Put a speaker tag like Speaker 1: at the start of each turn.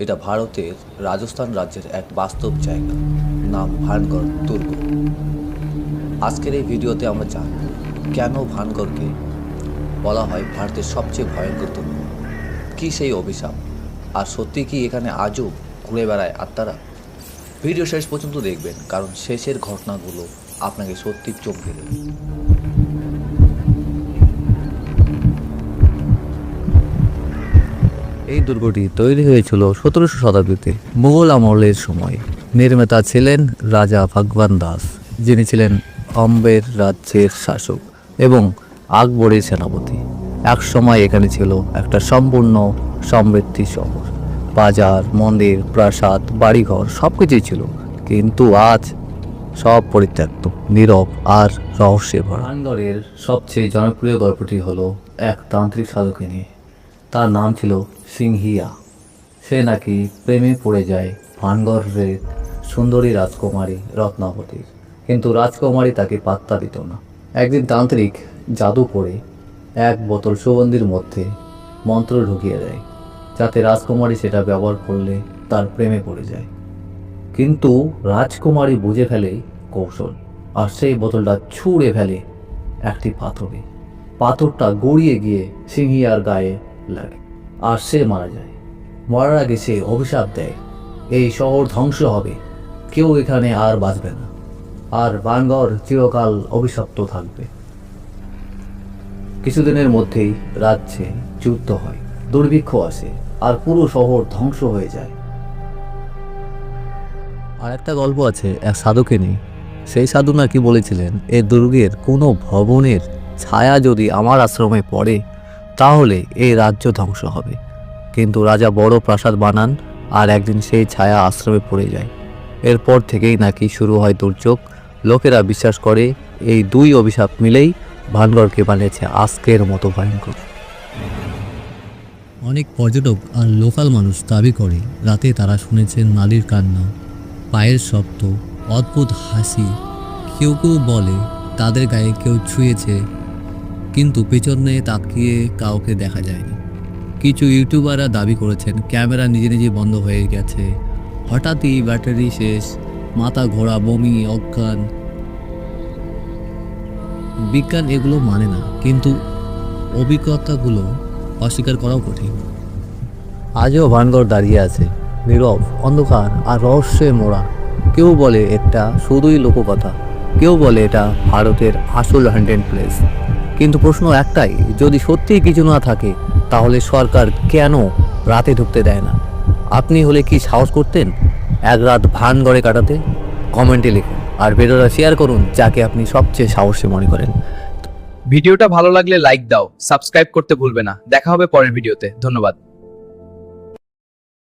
Speaker 1: এটা ভারতের রাজস্থান রাজ্যের এক বাস্তব জায়গা, নাম ভানগড় দুর্গ। আজকের এই ভিডিওতে আমরা জানব কেন ভানগড়কে বলা হয় ভারতের সবচেয়ে ভয়ঙ্কর দুর্গ, কী সেই অভিশাপ, আর সত্যি কি এখানে আজও ঘুরে বেড়ায় আত্মারা। ভিডিও শেষ পর্যন্ত দেখবেন, কারণ শেষের ঘটনাগুলো আপনাকে সত্যি চমকে দেবে। এই দুর্গটি তৈরি হয়েছিল 17শো শতাব্দীতে মুঘল আমলের সময়। নির্মাতা ছিলেন রাজা ভগবান দাস, যিনি ছিলেন অম্বের রাজ্যের শাসক এবং আকবরের সেনাপতি। এক সময় এখানে ছিল একটা সম্পূর্ণ সমৃদ্ধি শহর, বাজার, মন্দির, প্রাসাদ, বাড়িঘর সব কিছুই ছিল, কিন্তু আজ সব পরিত্যক্ত, নীরব আর রহস্যে ভরা। ভানগড়ের সবচেয়ে জনপ্রিয় গল্পটি হলো এক তান্ত্রিক সাধুকে নিয়ে। তার নাম ছিল সিংহিয়া। সে নাকি প্রেমে পড়ে যায় ভানগড়ের সুন্দরী রাজকুমারী রত্নাবতীর, কিন্তু রাজকুমারী তাকে পাত্তা দিত না। একদিন তান্ত্রিক জাদু করে এক বোতল সুগন্ধির মধ্যে মন্ত্র ঢুকিয়ে দেয়, যাতে রাজকুমারী সেটা ব্যবহার করলে তার প্রেমে পড়ে যায়। কিন্তু রাজকুমারী বুঝে ফেলে কৌশল, আর সেই বোতলটা ছুঁড়ে ফেলে একটি পাথরে। পাথরটা গড়িয়ে গিয়ে সিংহিয়ার গায়ে লাগে আর সে মারা যায়। মরার আগে সে অভিশাপ দেয়, এই শহর ধ্বংস হবে, কেউ এখানে আর বাঁচবে না, আর ভানগড় চিরকাল অভিশপ্ত থাকবে। কিছুদিনের মধ্যেই রাজ্যে যুদ্ধ হয়, দুর্ভিক্ষ আসে, আর পুরো শহর ধ্বংস হয়ে যায়। আর একটা গল্প আছে এক সাধুকে নিয়ে। সেই সাধু নাকি বলেছিলেন, এই দুর্গের কোনো ভবনের ছায়া যদি আমার আশ্রমে পড়ে তাহলে এই রাজ্য ধ্বংস হবে। কিন্তু রাজা বড় প্রাসাদ বানান, আর একদিন সেই ছায়া আশ্রমে পড়ে যায়। এরপর থেকেই নাকি শুরু হয় দুর্যোগ। লোকেরা বিশ্বাস করে এই দুই অভিশাপ মিলেই ভানগড়কে বানিয়েছে আজকের মতো ভয়ঙ্কর।
Speaker 2: অনেক পর্যটক আর লোকাল মানুষ দাবি করে রাতে তারা শুনেছেন নারীর কান্না, পায়ের শব্দ, অদ্ভুত হাসি। কেউ কেউ বলে তাদের গায়ে কেউ ছুঁয়েছে, কিন্তু পেছনে তাকিয়ে কাউকে দেখা যায়নি। কিছু ইউটিউবাররা দাবি করেছেন ক্যামেরা নিজে নিজে বন্ধ হয়ে গেছে, হঠাৎই ব্যাটারি শেষ, মাথা ঘোরা, বমি, অজ্ঞান। বিজ্ঞান এগুলো মানে না, কিন্তু অভিজ্ঞতাগুলো অস্বীকার করাও কঠিন।
Speaker 1: আজও ভানগড় দাঁড়িয়ে আছে, নীরব, অন্ধকার আর রহস্যে মোড়া। কেউ বলে এটা শুধুই লোককথা, কেউ বলে এটা ভারতের আসল হন্টেড প্লেস। কিন্তু প্রশ্ন একটাই, যদি সত্যিই কিছু না থাকে তাহলে সরকার কেন রাতে ঢুকতে দেয় না? আপনি হলে কি সাহস করতেন এক রাত ভানগড়ে কাটাতে? কমেন্টে লিখুন আর ভিডিওটা শেয়ার করুন যাকে আপনি সবচেয়ে সাহসী মনে করেন।
Speaker 3: ভিডিওটা ভালো লাগলে লাইক দাও, সাবস্ক্রাইব করতে ভুলবে না। দেখা হবে পরের ভিডিওতে। ধন্যবাদ।